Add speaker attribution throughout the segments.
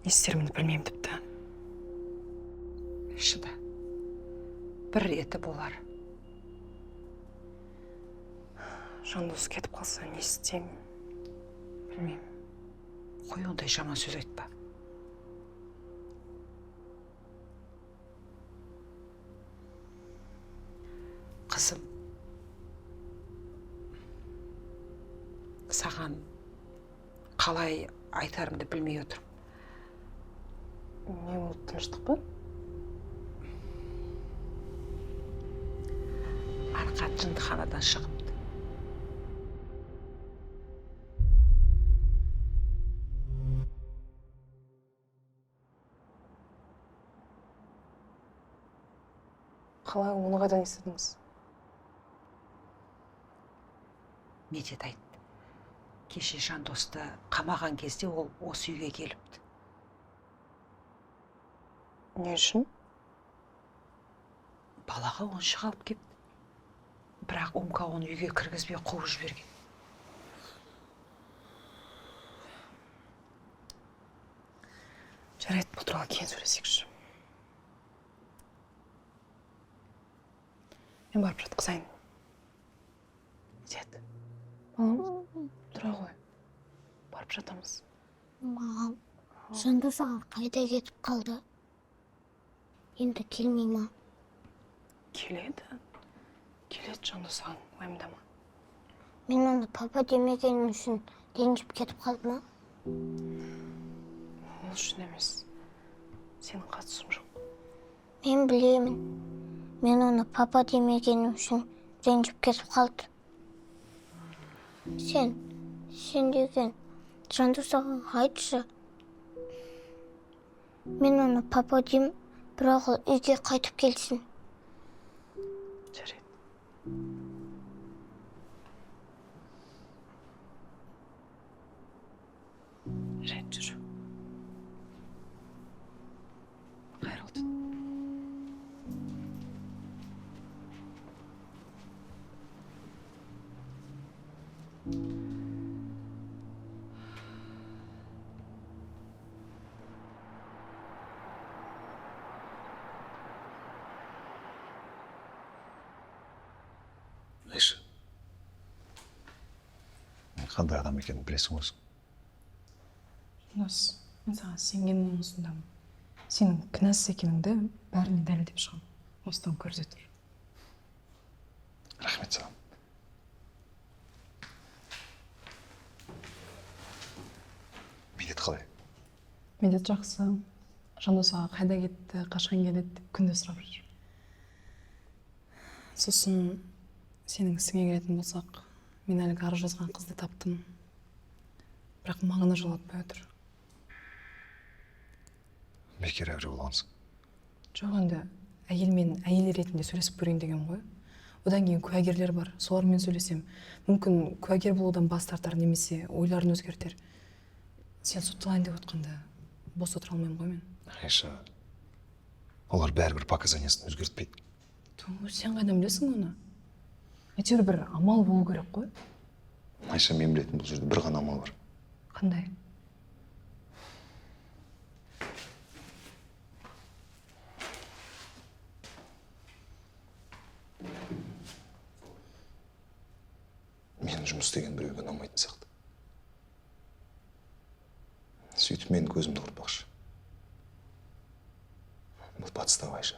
Speaker 1: Не істерімді білмеймін тіпті.
Speaker 2: Шыда. Бір реті болар.
Speaker 1: Жандос кетіп қалса не істеймін? Білмеймін.
Speaker 2: Қой, ондай жаман сөз айтпа. Қызым, саған қалай айтарымды білмей отырмын.
Speaker 1: Не болды, тыныштық па?
Speaker 2: Арқат жындыханадан шығыпты.
Speaker 1: Қалай, оны қайдан естідіңіз?
Speaker 2: Медет айтты. Кеше Жандосты қамаған кезде ол осы үйге келіпті.
Speaker 1: Не үшін?
Speaker 2: Балаға ойыншық алып келіпті. Бірақ Умка оны үйге кіргізбей қуып жіберген.
Speaker 1: Жарайды, бұл туралы кейін сөйлесейікші. Мен барып жатқызайын. Медет. Балам, тұра ғой. Барып жатамыз.
Speaker 3: Мам, Жандос аға қайда кетіп қалды? Енді келмей ма?
Speaker 1: Келеді. Келеді Жандос ағаң, уайымдама.
Speaker 3: Мен оны папа демегенім үшін ренжіп кетіп қалды ма?
Speaker 1: Ол үшін емес. Сенің қатысың жоқ.
Speaker 3: Мен білемін. Мен оны папа демегенім үшін ренжіп кетіп қалды. Сен деген Жандос ағаға айтшы. Мен оны папа деймін, бірақ ол үйге қайтып келсін.
Speaker 1: Жарайды. Жарайды, жүр. Қайырлы түн.
Speaker 4: Айша, мен қандай адам екенін білесің өзің.
Speaker 1: Жандос, мен саған сенгеннен осындамын. Сенің кінәсіз екеніңді бәріне дәлелдеп шығамын. Осыдан көрсе тұр.
Speaker 4: Рахмет саған. Медет қалай?
Speaker 1: Медет жақсы. Жандос аға қайда кетті, қашан келеді деп күнде сұрап жүр. Сосын сенің ісіңе келетін болсақ, мен әлгі арыз жазған қызды таптым. Бірақ маңына жолатпай отыр.
Speaker 4: Бекер әуре болғансың.
Speaker 1: Жоқ, енді әйелмен әйел ретінде сөйлесіп көрейін деген ғой. Одан кейін куәгерлер бар, солармен сөйлесем, мүмкін куәгер болудан бас тартар немесе ойларын өзгертер. Сен сотталайын деп отқанда бос отыра алмаймын ғой мен.
Speaker 4: Айша, олар бәрібір показаниясын өзгертпейді.
Speaker 1: Сен қайдан білесің оны? Әйтеуір бір амал болу керек қой.
Speaker 4: Айша, мен білетін бұл жерде бір ғана амал бар.
Speaker 1: Қандай?
Speaker 4: Мен жұмыс істеген біреуге ұнамайтын сияқты. Сөйтіп мен көзімді құртпақшы. Бұл подстава, Айша.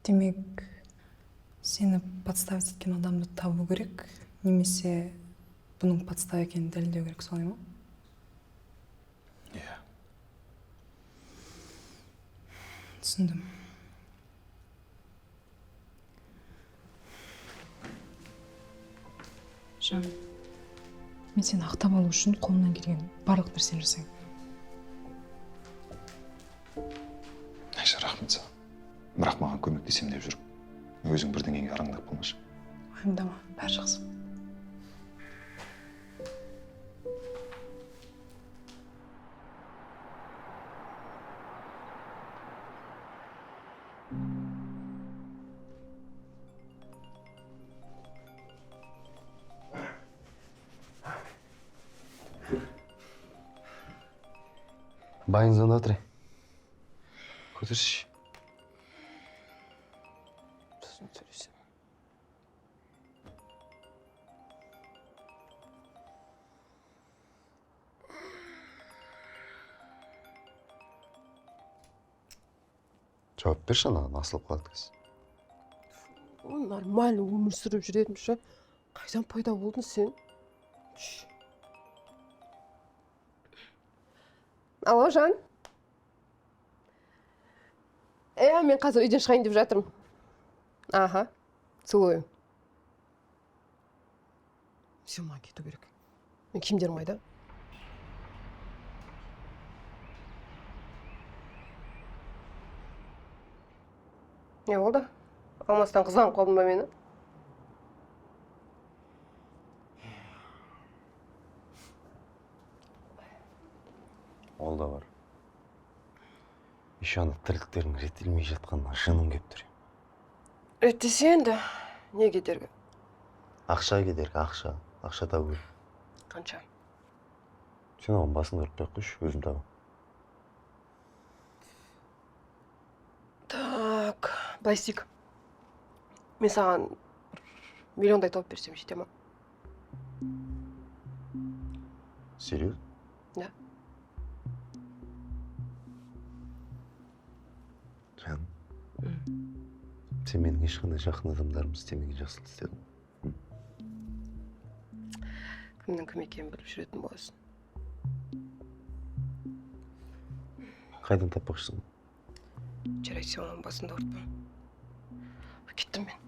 Speaker 1: Демек, сені подставить еткен адамды табу керек, немесе бұның подстава екенін дәлелдеу керек, солай ма?
Speaker 4: Иә.
Speaker 1: Түсіндім. Жан, мен сені ақтап алу үшін қолымнан келген барлық нәрсені жасаймын.
Speaker 4: Айша, рахмет саған. Бірақ маған көмектесем деп жүріп, өзің бірдеңеге араңдап қалмашы.
Speaker 1: Уайымдама, бәрі жақсы.
Speaker 5: Байың звондап отыр. Көтерші. Сосын сөйлесем. Жауап берші анаған, асылып қалады кіз.
Speaker 6: Нормально өмір сүріп жүретінмін ше. Қайдан пайда болдың сен? Алло, Жан? Мен қазір үйден шығайын деп жатырмын. Аха, целую. Все, маған кету керек. Мен киімдерім қайда? Не болды? Алмастан қызғанып қалдың ба мені?
Speaker 5: Ол да бар. Еще ана тірліктерің реттелмей жатқанына жыным кеп тұр.
Speaker 6: Реттесе енді, не кедергі?
Speaker 5: Ақша кедергі, ақша. Ақша табу керек.
Speaker 6: Қанша?
Speaker 5: Сен оған басыңды ұрып қойып қойшы, өзім табам.
Speaker 6: Так, былай істейік. Мен саған миллиондай тауып берсем жете ма?
Speaker 5: Серьезно?
Speaker 6: Да.
Speaker 5: Жан, сен менің ешқандай жақын адамдарым істемеген жақсылық істедің.
Speaker 6: Кімнің кім екенін біліп жүретін боласың.
Speaker 5: Қайдан таппақшысың?
Speaker 6: Жарайды, сен оның басында ұртпа. Кеттім мен.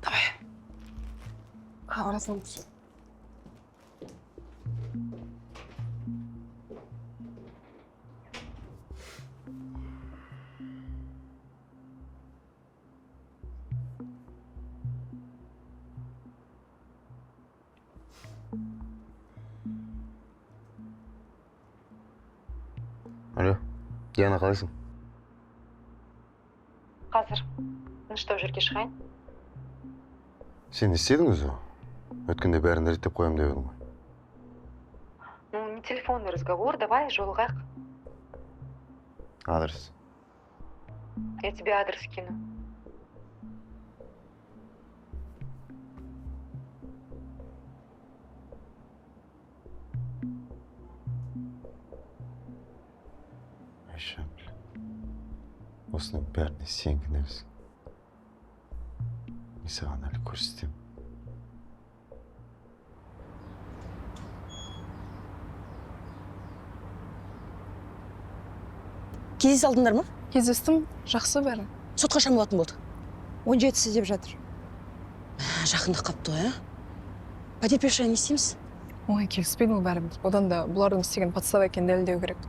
Speaker 6: Давай. Хабарласамыз.
Speaker 5: Алло, Диана, қалайсың?
Speaker 7: Қазір тыныштау жерге шығайын.
Speaker 5: Сен не істедің өзі? Өткенде бәрін реттеп қоям деп едің ғой.
Speaker 7: Ну, не телефонный разговор, давай жолығайық.
Speaker 5: Адрес.
Speaker 7: Я тебе адрес кину.
Speaker 5: Айша, осының бәріне сен кінәлісің. Мен саған әлі көрсетемін.
Speaker 8: Кездесе алдыңдар ма?
Speaker 1: Кездестім, жақсы бәрі.
Speaker 8: Сотқа қашан болатын болды?
Speaker 1: 17-сі деп жатыр.
Speaker 8: Жақында қапты ғой, потерпевшіға не істейміз?
Speaker 1: Ой, келіспейді ол бәрібір. Одан да бұлардың істеген подстава екенін дәлелдеу керек.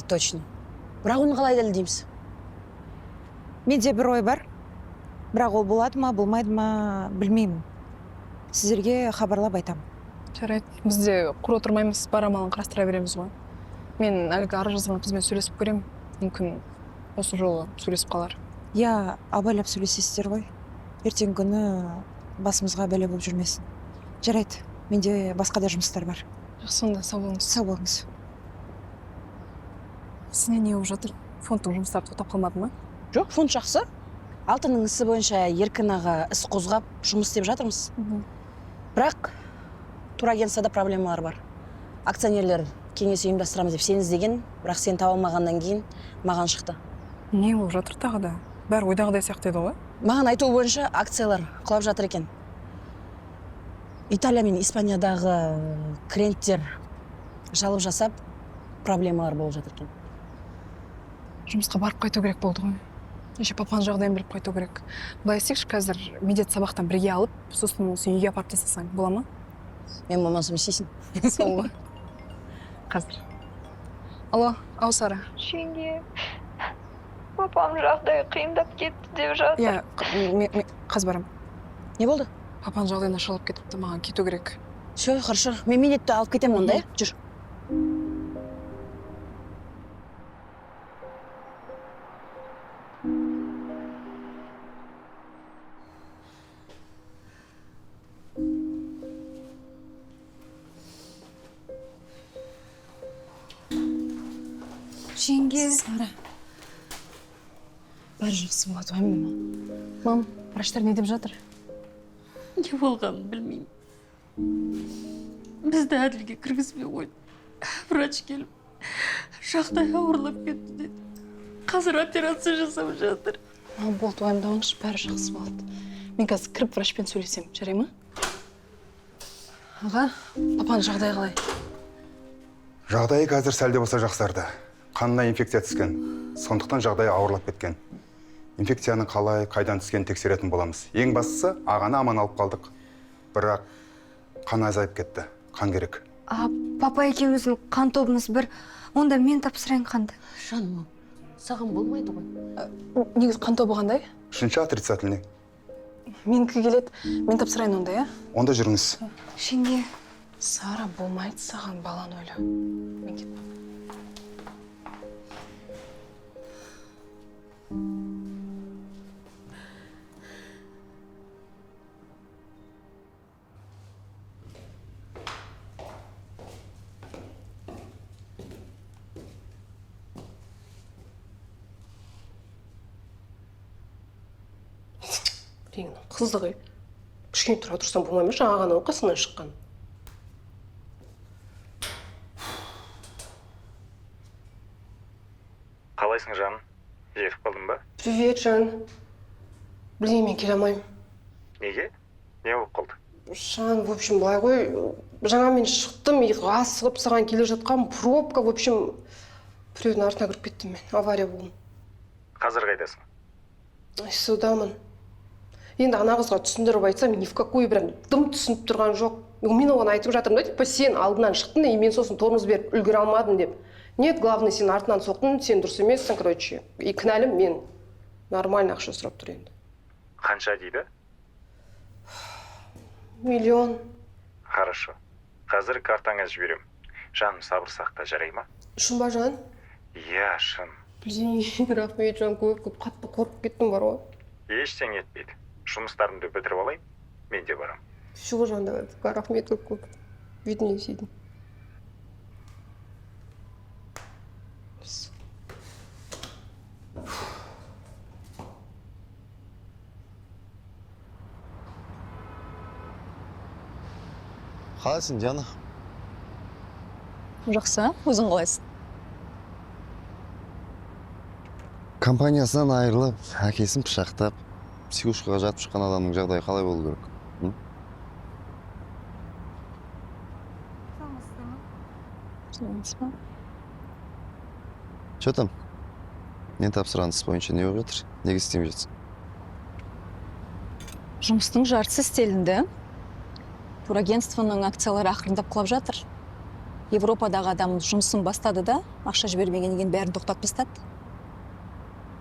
Speaker 8: Точно. Бірақ оны қалай дәлелдейміз?
Speaker 9: Менде бір ой бар. Бірақ ол болады ма, болмайды ма, білмеймін. Сіздерге хабарлап айтамын.
Speaker 1: Жарайды, бізде құр отырмаймыз, бар амалын қарастыра береміз ғой. Мен әлгі арыз жазған қызбен сөйлесіп көремін. Мүмкін осы жолы сөйлесіп қалар.
Speaker 9: Я абайлап сөйлесесіздер ғой. Ертең күні басымызға бәле болып жүрмесін. Жарайды, менде басқа да жұмыстар бар.
Speaker 1: Жақсы, онда сау болыңыз.
Speaker 9: Сау болыңыз.
Speaker 1: Сізне не болып жатыр? Фондтың жұмыстары тоқтап қалмады ма?
Speaker 8: Жоқ, фонд жақсы. Алтынның ісі бойынша Еркін аға іс қозғап жұмыс істеп жатырмыз. Бірақ турагентствода проблемалар бар. Акционерлер кеңес ұйымдастырамыз деп сен іздеген, бірақ сен таба алмағаннан кейін маған шықты.
Speaker 1: Не болып жатыр тағы да? Бәрі ойдағыдай сияқты еді ғой?
Speaker 8: Маған айтуы бойынша акциялар құлап жатыр екен. Италия мен Испаниядағы клиенттер жалып жасап, проблемалар болып жатыр екен.
Speaker 1: Жұмысқа барып қайту керек болды ғой. Еще папаның жағдайын біліп қайту керек. Былай істейікші, қазір медет сабақтан бірге алып, сосын сен үйге апарып тастасаң, бола ма?
Speaker 8: Мен болмасам істейсің.
Speaker 1: Сол ғой. Қазір. Алло, ау Сара.
Speaker 7: Жеңге, папам жағдайы қиындап кетті деп жатыр.
Speaker 1: Иә, мен қазір барамын.
Speaker 8: Не болды?
Speaker 1: Папаның жағдайы нашарлап кетіпті, маған кету керек.
Speaker 8: Все, хорошо. Мен медетті алып кетемін онда, жүр.
Speaker 9: Жеңге.
Speaker 8: Сара. Бәрі жақсы болады, уайымдама. Мам, врачтар не деп жатыр?
Speaker 10: Не болғанын білмеймін. Бізді әділге кіргізбей қойды. Врач келіп, жағдай ауырлап кетті деді. Қазір операция жасап жатыр.
Speaker 8: Мам, болды, уайымдамаңызшы, бәрі жақсы болады. Мен қазір кіріп врачпен сөйлесем, жарай ма? Аға, папаның жағдайы қалай?
Speaker 11: Жағдайы қазір сәлде болса жақсарды. Қанына инфекция түскен. Сондықтан жағдайы ауырлап кеткен. Инфекцияның қалай, қайдан түскенін тексеретін боламыз. Ең бастысы, ағаны аман алып қалдық. Бірақ қан азайып кетті. Қан керек.
Speaker 3: Папа екеуміздің қан тобымыз бір. Онда мен тапсырайын қанды.
Speaker 10: Жаным, саған болмайды ғой.
Speaker 8: Негізі қан тобы қандай?
Speaker 11: Үшінші отрицательный.
Speaker 8: Менікі келеді, мен тапсырайын онда, иә?
Speaker 11: Онда жүріңіз.
Speaker 3: Жеңге.
Speaker 8: Сара, болмайды саған, баланы ойлау. Мен кетпеймін.
Speaker 6: Қызығы. Кішкене тұра тұрсам болмай ма? Жаңа ғана қасыңнан шыққан.
Speaker 4: Қалайсың жаным? Жетіп қалдың ба?
Speaker 6: Привет, Жан. Білмеймін, мен келе алмаймын.
Speaker 4: Неге? Не болып қалды?
Speaker 6: Жан, в общем, былай ғой. Жаңа мен шықтым, асығып саған келе жатқам. Пробка, в общем, біреудің артына кіріп кеттім мен. Авария болдым.
Speaker 4: Қазір қайдасың?
Speaker 6: Судамын. Енді ана қызға түсіндіріп айтсам, ни в какой прям дым түсініп тұрған жоқ. Мен оған айтып жатырмын да, типа сен алдынан шықтың и мен сосын тормоз беріп үлгере алмадым деп. Нет, главное, сен артынан соқтың, сен дұрыс емессің, короче. И кінәлім мен. Нормально ақша сұрап тұр енді.
Speaker 4: Қанша дейді?
Speaker 6: 1 миллион.
Speaker 4: Хорошо. Қазір картаңа жіберем. Жаным, сабыр сақта, жарай ма?
Speaker 6: Шын ба, Жан?
Speaker 4: Иә, шын.
Speaker 6: Блин, рахмет, Жан, көп қатты қорқып кеттім бар ғой.
Speaker 4: Ештеңе етпейді. Жұмыстарымды бітіріп алайын, мен де барам.
Speaker 6: Все, Жан, давай, рахмет көп. Видно, сүйдім.
Speaker 5: Қалайсың, Диана?
Speaker 8: Жақсы, өзің қалайсың?
Speaker 5: Компаниясынан айырылып, әкесін пышақтап, психушкаға жатып шыққан адамның жағдайы қалай болу керек? Че там? Мен тапсырған іс бойынша не болып жатыр? Неге істемей жатсың?
Speaker 8: Жұмыстың жартысы істелінді. Турагентствоның акциялары ақырындап құлап жатыр. Европадағы адам жұмысын бастады да, ақша жібермегеннен кейін бәрін тоқтатып тастады.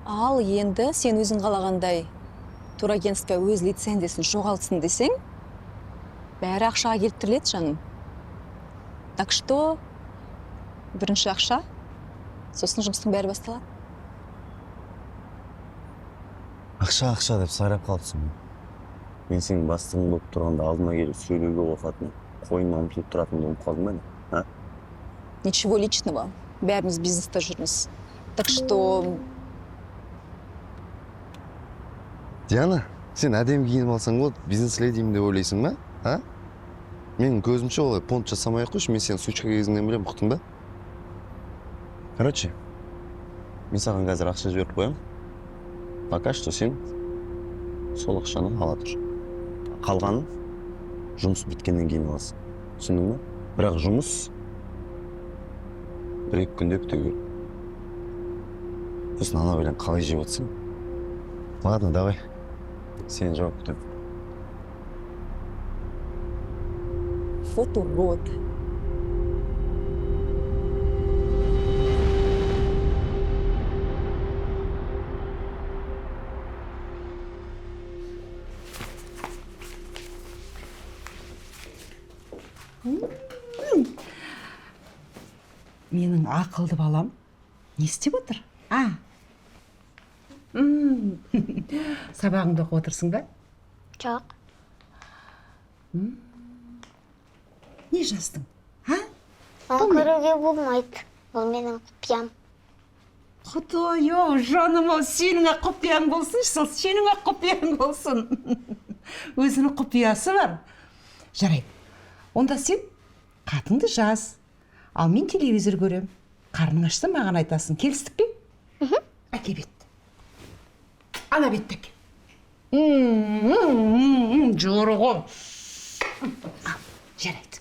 Speaker 8: Ал енді сен өзің қалағандай турагентство өз лицензиясын жоғалтсын десең, бәрі ақшаға келіп тіреледі, жаным. Так что бірінші ақша, сосын жұмыстың бәрі басталады.
Speaker 5: Ақша деп сайрап қалыпсың. Мен сенің бастығың болып тұрғанда алдыма келіп сөйлеуге оқатын, қойынма ұмтылып тұратынды ұмытып қалдың ба не?
Speaker 8: Ничего личного. Бәріміз бизнеста жүрміз. Так что...
Speaker 5: Диана, сен әдем киініп алсаң болады, бизнес-ледимін деп ойлайсың ба? Менің көзімше олай понт жасамай-ақ қойшы, мен сені сучка кезіңнен білем, ұқтың ба? Короче, мен саған қазір ақша жіберіп қоям. Пока что сен сол ақшаны ала тұр. Қалғанын жұмыс біткеннен кейін аласың. Түсіндің ба? Бірақ жұмыс 1-2 күнде біте керек. Сосын ана білен қалай жеп отырсың? Ладно, давай. Сен жауап күтем.
Speaker 8: Вот урод.
Speaker 2: Менің ақылды балам не істеп отыр? Сабағыңды оқып отырсың ба?
Speaker 3: Жоқ.
Speaker 2: Не жаздың?
Speaker 3: Оны көруге болмайды. Ол менің құпиям.
Speaker 2: Құдайым, жаным ау, сенің ақ құпияң болсын, сол сенің ақ құпияң болсын. Өзінің құпиясы бар. Жарайды. Онда сен қатыңды жаз. Ал мен телевизор көрем. Қарның ашса маған айтасың. Келістік пе? Әке бет. Ана беттік. Жорығым. Жарайды.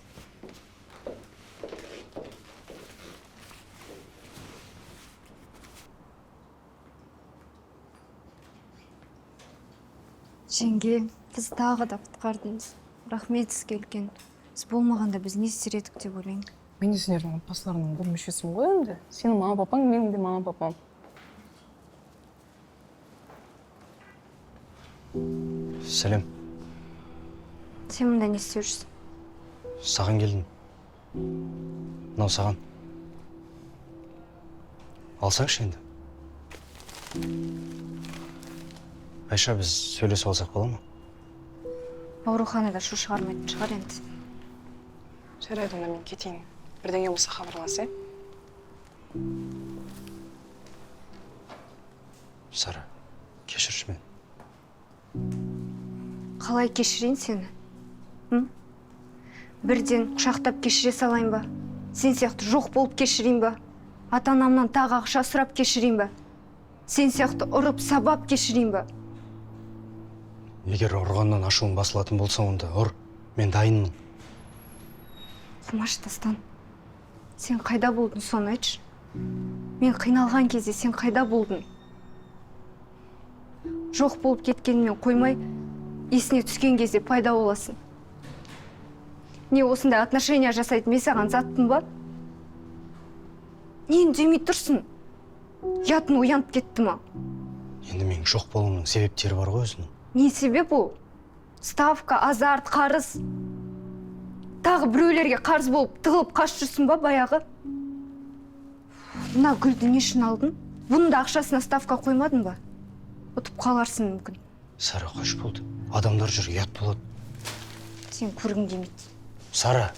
Speaker 7: Жеңге, біз тағы да құтқардыңыз. Рахмет сізге үлкен. Сіз болмағанда біз не істер едік деп ойлаймын.
Speaker 1: Мен де сендердің отбасыларыңның бір мүшесімін ғой енді. Сенің мама папаң, менің де мама папам.
Speaker 12: Сәлем.
Speaker 7: Сен мұнда не істеп жүрсің?
Speaker 12: Саған келдім. Мынау саған. Алсаңшы енді. Айша, біз сөйлесіп алсақ бола ма?
Speaker 7: Ауруханада шу шығармайтын шығар енді.
Speaker 1: Жарайды, онда мен кетейін. Бірдеңе болса хабарлас, е?
Speaker 12: Сара, кешірші мені.
Speaker 7: Қалай кешірейін сені? Бірден құшақтап кешіре салайын ба? Сен сияқты жоқ болып кешірейін ба? Ата-анамнан тағы ақша сұрап кешірейін ба? Сен сияқты ұрып сабап кешірейін ба?
Speaker 12: Егер ұрғаннан ашуың басылатын болса, онда ұр, мен дайынмын.
Speaker 7: Құмаш Дастан, сен қайда болдың, соны айтшы? Мен қиналған кезде сен қайда болдың? Жоқ болып кеткенмен қоймай, есіне түскен кезде пайда боласың. Не осындай отношения жасайды, мен саған заттым ба? Нені демей тұрсың? Ұятың оянып кетті ма?
Speaker 12: Енді менің жоқ болуымның себептері бар ғой өзінің.
Speaker 7: Не себеп ол? Ставка, азарт, қарыз. Тағы біреулерге қарыз болып тығылып қаш жүрсің ба баяғы? Мына гүлді не үшін алдың? Бұның да ақшасына ставка қоймадың ба? Ұтып қаларсың мүмкін.
Speaker 12: Сара, қош болды. Адамдар жүр, ұят болады.
Speaker 7: Сен көргің келмейді.
Speaker 12: Сара.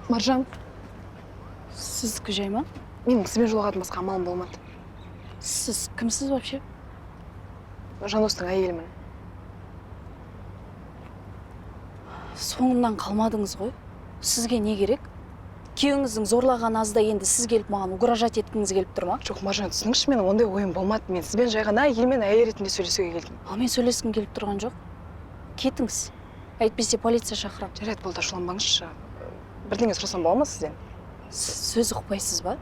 Speaker 1: Маржан,
Speaker 8: Сіздікі жай ма?
Speaker 1: менің сізбен жолығатын басқа амалым болмады.
Speaker 8: Сіз кімсіз вообще?
Speaker 1: Жандостың әйелімін.
Speaker 8: Соңымнан қалмадыңыз ғой. Сізге не керек? Күйеуіңіздің зорлаған азда енді сіз келіп маған угрожать еткіңіз келіп тұр ма?
Speaker 1: Жоқ, Маржан, түсініңізші, менің ондай ойым болмады. Мен сізбен жай ғана әйелмен әйел ретінде сөйлесуге келдім.
Speaker 8: Ал мен сөйлескім келіп тұрған жоқ. Кетіңіз. Әйтпесе полиция шақырам.
Speaker 1: Жарайды, болды, ашуланбаңызшы. Бірдеңе сұрасам бола ма сізден?
Speaker 8: Сөз ұқпайсыз ба?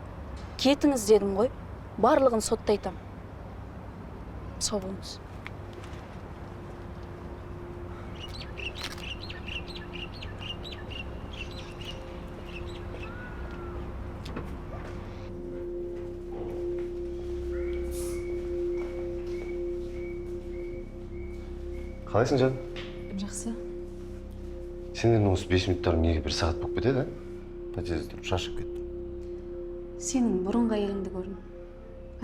Speaker 8: Кетіңіз дедім ғой. Барлығын сотта айтам. Сау болыңыз.
Speaker 5: Қалайсың, жан?
Speaker 8: Жақсы.
Speaker 5: Сендердің осы 5 минуттарың неге 1 сағат болып кетеді, пәтерде тұрып шашып кетті.
Speaker 8: Сенің бұрынғы әйеліңді көрдім.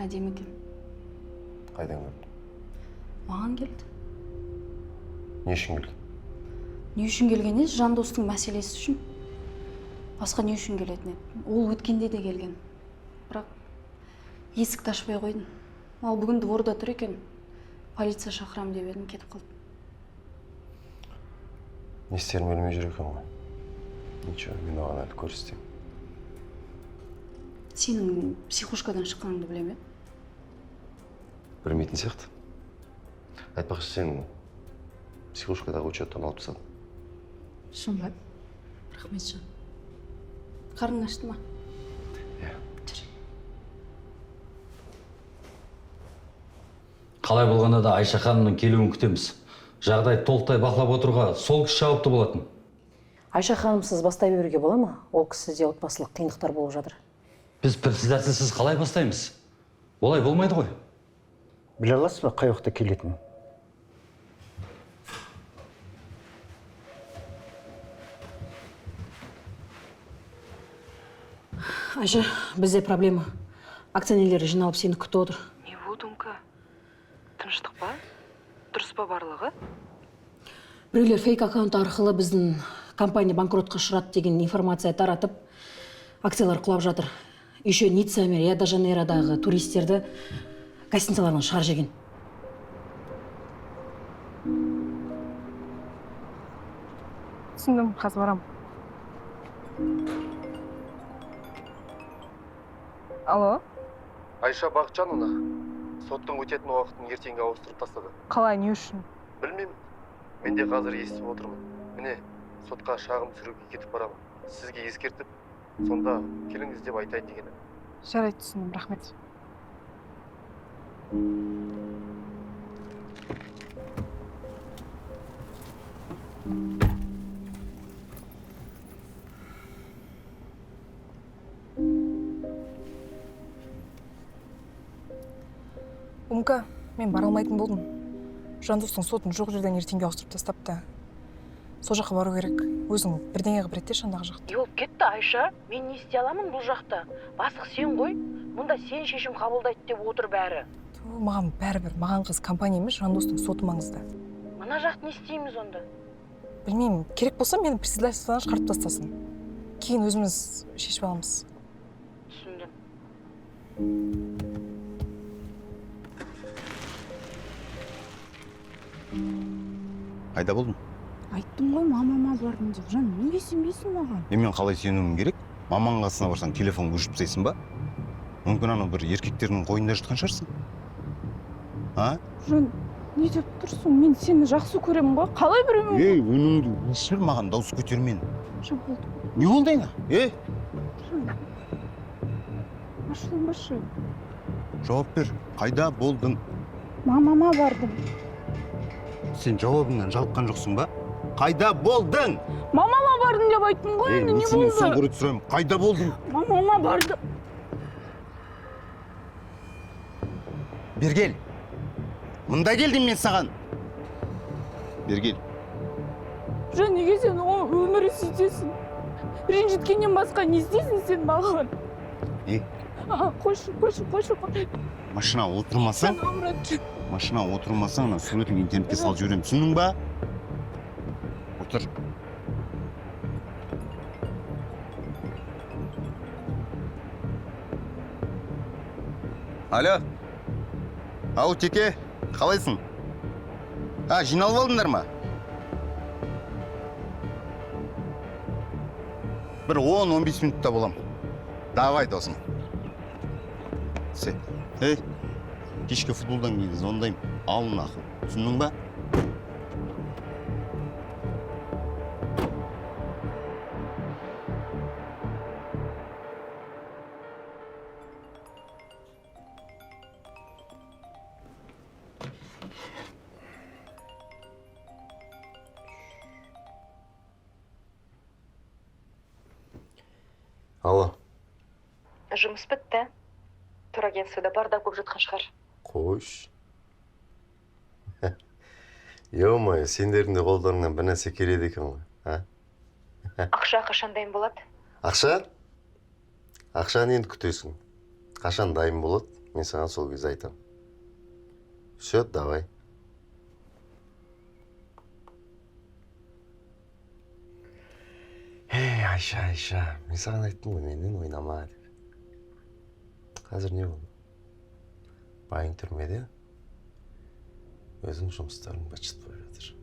Speaker 8: Әдемі екен.
Speaker 5: Қайдан көрдің?
Speaker 8: Маған келді.
Speaker 5: Не үшін келген?
Speaker 8: Не үшін келген еді? Жандостың мәселесі үшін. Басқа не үшін келетін еді? Ол өткенде де келген. Бірақ есікті ашпай қойдың. Ал бүгін дворда тұр екен. Полиция шақырам деп едім, кетіп қалды.
Speaker 5: Не істерін білмей жүр екен ғой. Ничего, мен оған әлі көрсетейін.
Speaker 8: Сенің психушкадан шыққаныңды білеме?
Speaker 5: Білмейтін сияқты. Айтпақшы, сен психушкадағы учеттан алып тастадың.
Speaker 8: Шын ба? Рахмет жан. Қарның ашты ма?
Speaker 5: Иә.
Speaker 8: Жүр.
Speaker 13: Қалай болғанда да Айша ханымның келуін күтеміз. Жағдай толықтай бақылап отыруға сол кісі жауапты болатын.
Speaker 2: Айша ханымсыз бастай беруге бола ма? Ол кісіде отбасылық қиындықтар болып жатыр.
Speaker 13: Біз председательсіз қалай бастаймыз? Олай болмайды ғой.
Speaker 11: Біле аласыз ба, қай уақытта келетінін?
Speaker 8: Айша, бізде проблема. Акционерлер жиналып сені күтіп отыр.
Speaker 9: Не болды, Умка? Тыныштық па? Дұрыс па барлығы?
Speaker 8: Біреулер фейк аккаунт арқылы біздің компания банкротқа ұшырады деген информация таратып, акциялар құлап жатыр. Еще Ницца мен Рио-де-Жанейродағы туристерді гостиницаларынан шығарып жеген.
Speaker 9: Түсіндім, қазір барам. Алло?
Speaker 14: Айша Бақытжановна, соттың өтетін уақытын ертеңге ауыстырып тастады.
Speaker 9: Қалай, не үшін?
Speaker 14: Білмеймін. Мен де қазір естіп отырмын. Міне, сотқа шағым түсіруге кетіп барамын. Сізге ескертіп, сонда келіңіз деп айтайын дегені.
Speaker 9: Жарайды, түсіндім, рахмет.
Speaker 15: Умка, мен бара алмайтын болдым. Жандостың сотын жоқ жерден ертеңге ауыстырып тастапты. Сол жаққа бару керек. Өзің бірдеңе қылып реттеші андағы жақты.
Speaker 8: Не болып кетті, Айша? Мен не істей аламын бұл жақта? Бастық сен ғой. Мұнда сен шешім қабылдайды деп отыр бәрі.
Speaker 15: Маған бәрібір, маған қыз компания емес, Жандостың соты маңызды.
Speaker 8: Мына жақты не істейміз онда?
Speaker 15: Білмеймін, керек болса мені председательстводан шығарып тастасын. Кейін өзіміз шешіп аламыз.
Speaker 8: Түсіндім.
Speaker 11: Қайда болдың?
Speaker 9: Айттым ғой, мамама бардым деп. Жан, неге сенбейсің маған?
Speaker 11: Мен қалай сенуім керек? Маманың қасына барсаң, телефон өшіп тастайсың ба? Мүмкін анау бір еркектердің қойнында жатқан шығарсың? А?
Speaker 9: Жан, не деп тұрсың? Мен сені жақсы көремін ғой. Қалай біреумен?
Speaker 11: Ей, өніңді өшір, маған дауыс көтермен.
Speaker 9: Жан, болды.
Speaker 11: Не болды еңа?
Speaker 9: Ашылынбашы.
Speaker 11: Жауап бер, қайда болдың?
Speaker 9: Мамама бардым.
Speaker 11: Сен жауабыңнан жалыққан жоқсың ба? Қайда болдың?
Speaker 9: Мамама бардым деп айттым ғой, енді не
Speaker 11: сенен
Speaker 9: болды?
Speaker 11: соңғы рет сұраймын, қайда болдың?
Speaker 9: Мамама бардым.
Speaker 11: Бергел. Мұнда келдім мен саған. Бергел.
Speaker 9: Жан, неге сен өмірі сөйтесің? Ренжіткеннен басқа не істейсің сен маған? Қойшы.
Speaker 11: Машина отырмасаң, суретін интернетке салып жіберемін, түсіндің ба? Отыр. Алло. Ау, Теке, қалайсың? Жиналып алдыңдар ма? Бір 10-15 минутта болам. Давай, досым. Кешке футболдан кейін звондаймын. Алын ақыл. Түсіндің ба?
Speaker 14: Алло.
Speaker 9: Жұмыс бітті. Турагентствода бардап көп жатқан шығар.
Speaker 14: Қойш. Ё-моё, сендердің де қолдарыңнан бір нәрсе келеді екен ғой,
Speaker 9: Ақша қашан дайын болады?
Speaker 14: Ақша? Ақшаны енді күтесің. Қашан дайын болады, мен саған сол кезде айтам. Все, давай. Айша, мен саған айттым ғой, менен ойнама деп. Қазір не болды? Байың түрмеде, өзің жұмыстарын бачыт болып жатыр.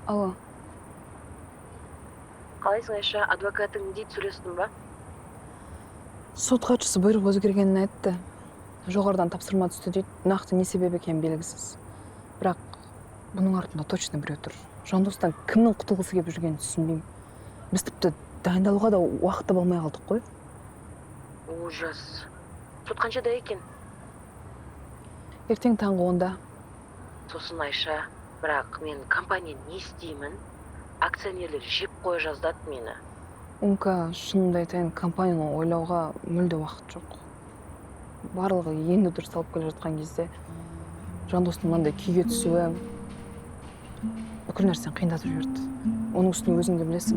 Speaker 9: Алло.
Speaker 8: Қалайсың, Айша, адвокатың дейді, сөйлестің ба?
Speaker 1: Сот хатшысы бұйрық өзгергенін айтты. Жоғарыдан тапсырма түсті дейді. Нақты не себебі екені белгісіз. Бірақ бұның артында точно біреу тұр. Жандостан кімнің құтылғысы келіп жүргенін түсінбеймін. Біз тіпті дайындалуға да уақыт таба алмай қалдық қой.
Speaker 8: Ужас. Сот қаншада екен?
Speaker 1: Ертең таңғы 10-да.
Speaker 8: Сосын, Айша, бірақ мен компания не істеймін? акционерлер жеп қоя жаздады мені.
Speaker 1: Умка, шынымды айтайын, компанияны ойлауға мүлде уақыт жоқ. Барлығы енді дұрыс алып келе жатқан кезде жандостың мынандай күйге түсуі бүкіл нәрсені қиындатып жіберді. Оның үстіне өзің де білесің.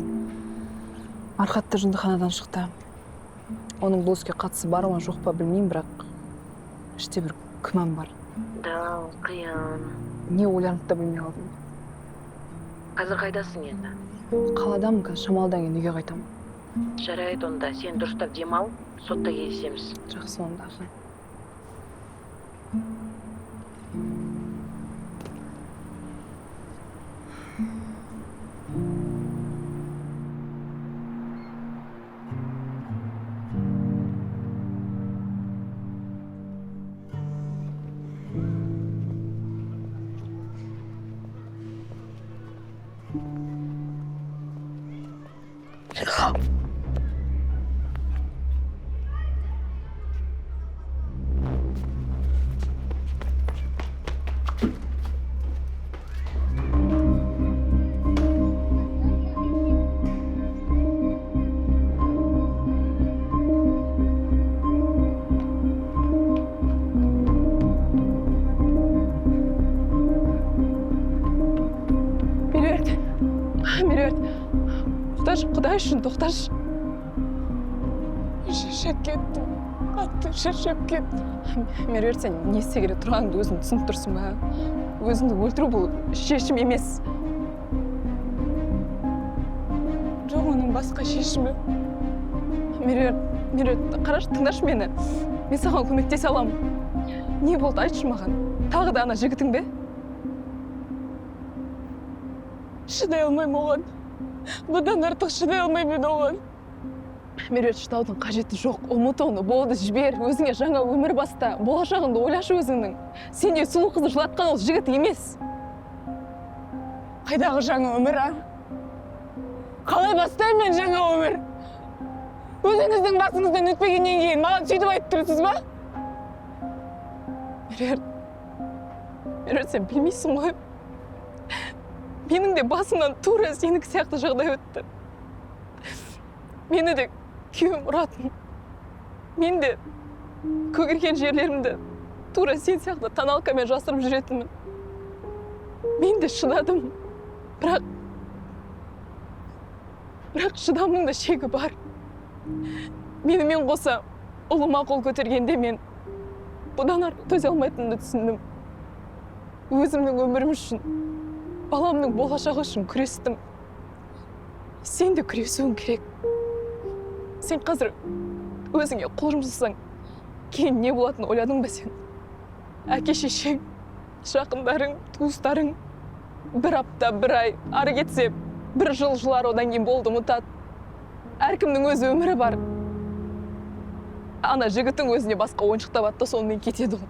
Speaker 1: Архатты жындыханадан шықты. Оның бұл іске қатысы бар ма жоқ па білмеймін, бірақ іште бір күмән бар.
Speaker 8: Да, қиын.
Speaker 1: Не ойланып та білмей қалдым.
Speaker 8: Қазір қайдасың енді?
Speaker 1: Қаладамын, қазір шамалдан кейін үйге қайтамын.
Speaker 8: Жарайды, онда сен дұрыстап демал, сотта кездесеміз.
Speaker 1: Жақсы онда, аға. Құдай үшін тоқташы. Шаршап кеттім. Қатты шаршап кеттім. Меруерт, сен не істе керек тұрғаныңды өзің түсініп тұрсың ба? Өзіңді өлтіру бұл шешім емес. Жоқ, оның басқа шешімі. Меруерт, қарашы, тыңдашы мені. Мен саған көмектесе аламын. Не болды, айтшы маған. Тағы да ана жігітің бе? Шыдай алмаймын оған. Бұдан артық шыдай алмаймын оған. Меруерт, шыдаудың қажеті жоқ. Ұмыт оны, болды, жібер. Өзіңе жаңа өмір баста. Болашағыңды ойлашы өзіңнің. Сендей сұлу қызды жылатқан ол жігіт емес. Қайдағы жаңа өмір, а? Қалай бастаймын мен жаңа өмір? Өзіңіздің басыңыздан өтпегеннен кейін маған сөйтіп айтып тұрсыз ба? Меруерт, сен білмейсің ғой. Менің де басымнан тура сенікі сияқты жағдай өтті. Мені де күйеуім ұратын. Мен де көгерген жерлерімді тура сен сияқты тоналкамен жасырып жүретінмін. Мен де шыдадым. Бірақ шыдамның да шегі бар. Менімен қоса ұлыма қол көтергенде мен бұдан артық төзе алмайтынымды түсіндім. Өзімнің өмірім үшін, баламның болашағы үшін күрестім. Сен де күресуің керек. Сен қазір өзіңе қол жұмсасаң, кейін не болатынын ойладың ба сен? Әке шешең, жақындарың, туыстарың бір апта, бір ай, ары кетсе, бір жылар одан кейін болды, ұмытады. Әркімнің өз өмірі бар. Ана жігіттің өзіне басқа ойыншық табады да сонымен кетеді ғой.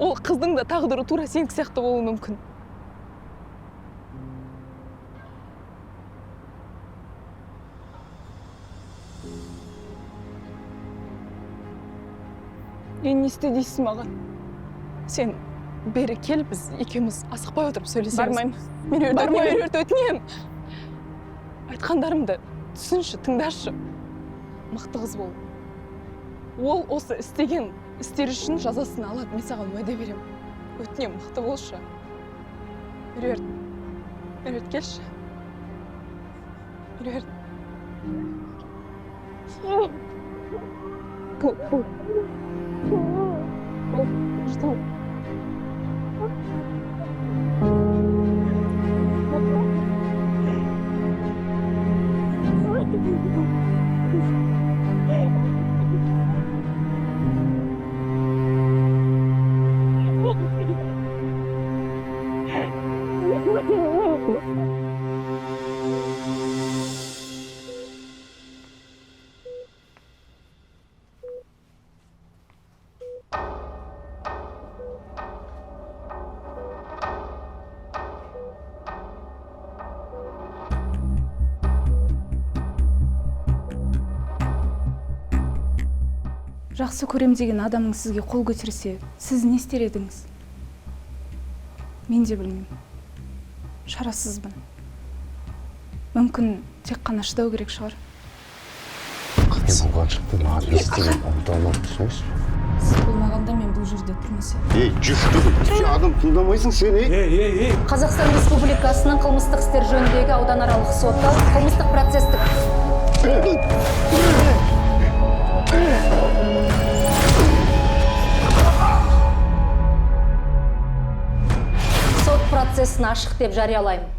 Speaker 1: Ол қыздың да тағдыры тура сенікі сияқты болуы мүмкін. Мен не істе дейсің маған? Сен бері кел, біз екеуміз асықпай отырып сөйлесеміз. Бармаймын. Меруерт, өтінемін. Айтқандарымды түсінші, тыңдашы. Мықты қыз бол. Ол осы істеген істер үшін жазасын алады, мен саған уәде беремін. Өтінемін, мықты болшы. Меруерт, келші. Меруерт. Что?
Speaker 16: Жақсы көрем деген адамың сізге қол көтерсе, сіз не істер едіңіз? Мен де білмеймін. Шарасызбын. мүмкін тек қана шыдау керек шығар.
Speaker 14: Мен болған шықты маған не істеген ұмытамын түсінесіз?
Speaker 16: Сіз болмағанда мен бұл жерде тұрмас едім.
Speaker 14: Ей, жүр, адам тыңдамайсың сен, ей.
Speaker 17: Қазақстан Республикасының қылмыстық істер жөніндегі ауданаралық соты қылмыстық процестік сот процесін ашық деп жариялаймын.